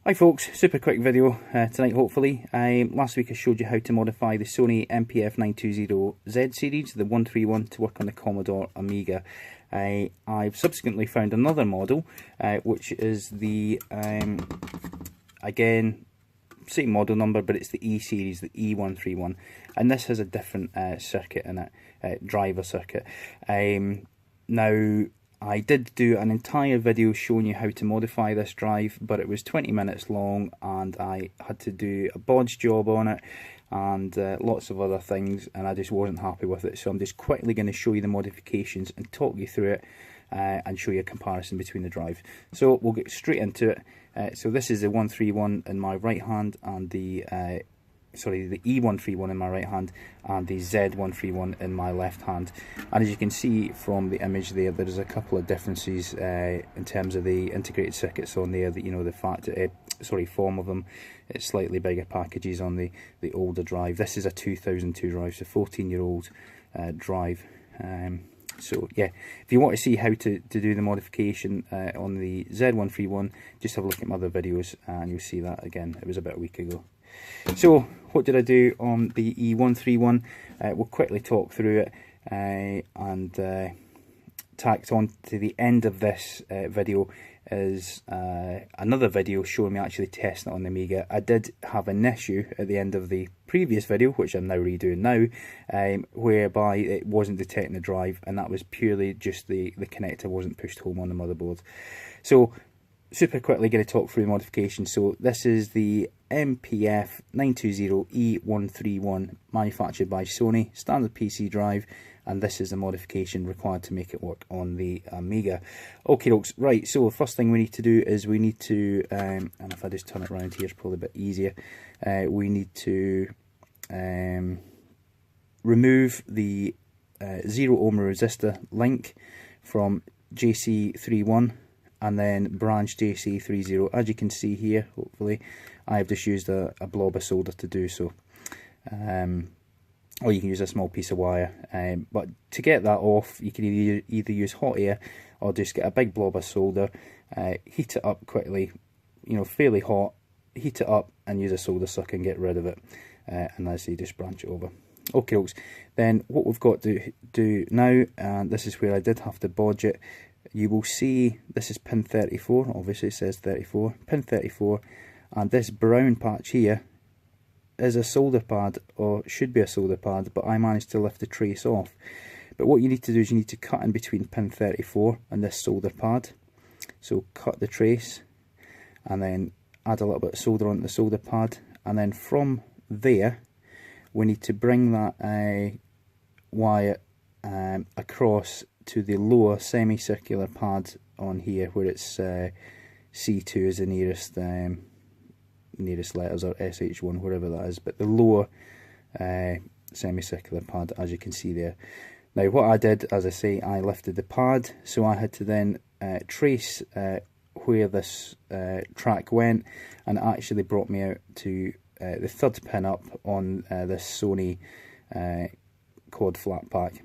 Hi folks, super quick video tonight hopefully. Last week I showed you how to modify the Sony MPF920 Z series, the 131, to work on the Commodore Amiga. I've subsequently found another model which is the, again, same model number, but it's the E series, the E131, and this has a different circuit in it, driver circuit. Now, I did do an entire video showing you how to modify this drive, but it was 20 minutes long and I had to do a bodge job on it and lots of other things, and I just wasn't happy with it. So I'm just quickly going to show you the modifications and talk you through it and show you a comparison between the drive. So we'll get straight into it. So this is the 131 in my right hand and the the E131 in my right hand and the Z131 in my left hand. And as you can see from the image there's a couple of differences in terms of the integrated circuits on there. That, you know, the fact form of them. It's slightly bigger packages on the older drive. This is a 2002 drive, so 14-year-old drive. So yeah, if you want to see how to do the modification on the Z131, just have a look at my other videos and you'll see that. Again, it was about a week ago. So what did I do on the E131? We'll quickly talk through it and tacked on to the end of this video is another video showing me actually testing it on the Amiga. I did have an issue at the end of the previous video, which I'm now redoing now, whereby it wasn't detecting the drive, and that was purely just the connector wasn't pushed home on the motherboard. So super quickly going to talk through the modification. So this is the MPF920 E131, manufactured by Sony, standard PC drive, and this is the modification required to make it work on the Amiga. Okay folks, right, so the first thing we need to do is we need to, and if I just turn it around here it's probably a bit easier, we need to remove the 0 ohm resistor link from JC31 and then branch JC30. As you can see here, hopefully, I've just used a blob of solder to do so. Or you can use a small piece of wire. But to get that off, you can either use hot air or just get a big blob of solder, heat it up quickly, you know, fairly hot, heat it up and use a solder sucker and get rid of it. And as you just branch it over. Okay folks, then what we've got to do now, and this is where I did have to bodge it, you will see this is pin 34, obviously it says 34, pin 34, and this brown patch here is a solder pad, or should be a solder pad, but I managed to lift the trace off. But what you need to do is you need to cut in between pin 34 and this solder pad. So cut the trace and then add a little bit of solder onto the solder pad, and then from there we need to bring that wire across to the lower semicircular pad on here, where it's C2 is the nearest letters, or SH1, wherever that is, but the lower semicircular pad, as you can see there. Now what I did, as I say, I lifted the pad, so I had to then trace where this track went, and it actually brought me out to the third pin up on this Sony quad flat pack.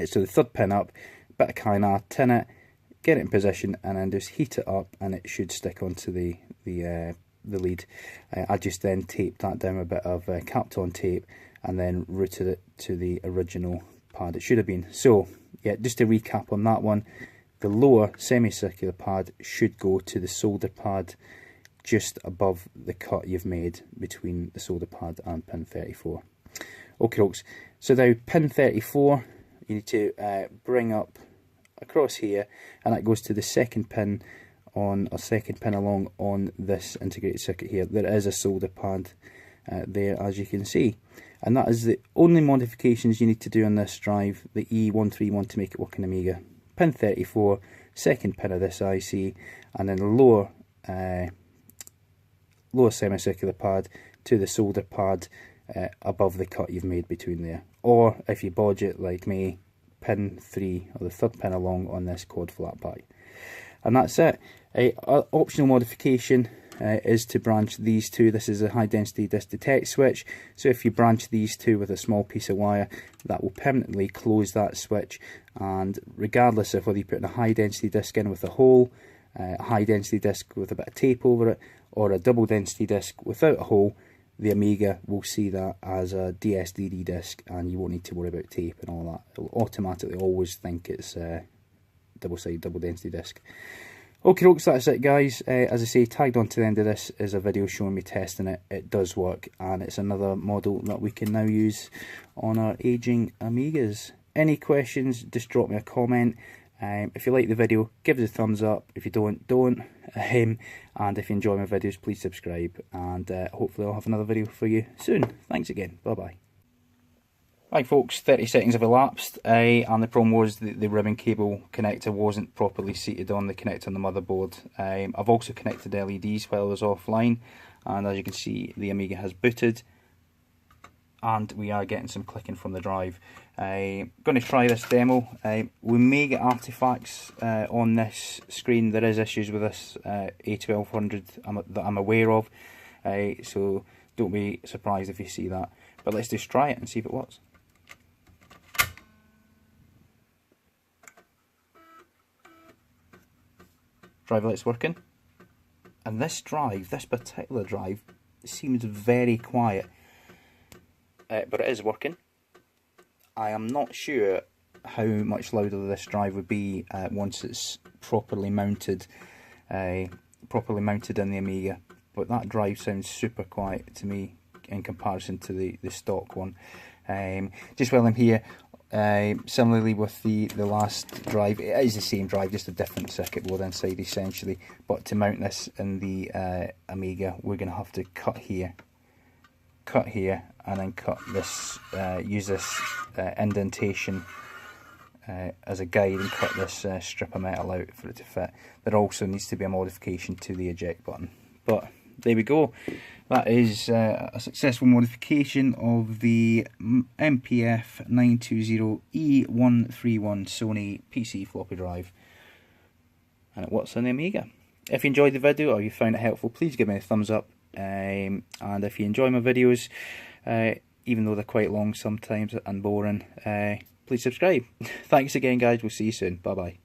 So the third pin up, bit of kynar, tin it, get it in position, and then just heat it up, and it should stick onto the lead. I just then taped that down with a bit of Kapton tape, and then routed it to the original pad it should have been. So yeah, just to recap on that one, the lower semicircular pad should go to the solder pad just above the cut you've made between the solder pad and pin 34. Okay folks, so now pin 34 you need to bring up across here, and that goes to the second pin on, or second pin along on this integrated circuit here. There is a solder pad there, as you can see, and that is the only modifications you need to do on this drive, the E131, to make it work in Amiga. Pin 34, second pin of this IC, and then the lower semicircular pad to the solder pad above the cut you've made between there. Or if you bodge it like me, pin 3, or the third pin along on this quad flat pack. And that's it. Optional modification is to branch these two. This is a high density disk detect switch, so if you branch these two with a small piece of wire, that will permanently close that switch, and regardless of whether you put in a high density disk in with a hole a high density disc with a bit of tape over it, or a double density disc without a hole, the Amiga will see that as a DSDD disc, and you won't need to worry about tape and all that. It will automatically always think it's a double-sided, double density disc. Okay folks, that's it guys. As I say, tagged on to the end of this is a video showing me testing it. It does work, and it's another model that we can now use on our aging Amigas. Any questions, just drop me a comment. If you like the video, give us a thumbs up. If you don't. And if you enjoy my videos, please subscribe, and hopefully I'll have another video for you soon. Thanks again, bye bye. Right folks, 30 seconds have elapsed, and the problem was the ribbon cable connector wasn't properly seated on the connector on the motherboard. I've also connected LEDs while I was offline, and as you can see, the Amiga has booted, and we are getting some clicking from the drive. I'm going to try this demo. We may get artifacts on this screen. There is issues with this A1200 that I'm aware of, so don't be surprised if you see that. But let's just try it and see if it works. Drive light's working, and this particular drive, seems very quiet, but it is working. I am not sure how much louder this drive would be once it's properly mounted in the Amiga, but that drive sounds super quiet to me in comparison to the stock one. Just while I'm here, similarly with the last drive, it is the same drive, just a different circuit board inside essentially, but to mount this in the Amiga, we're going to have to cut here, and then cut this, use this indentation as a guide, and cut this strip of metal out for it to fit. There also needs to be a modification to the eject button, but there we go. That is a successful modification of the MPF920 E131 Sony PC floppy drive, and it works on the Amiga. If you enjoyed the video or you found it helpful, please give me a thumbs up, and if you enjoy my videos, even though they're quite long sometimes and boring, please subscribe. Thanks again guys, we'll see you soon, bye bye.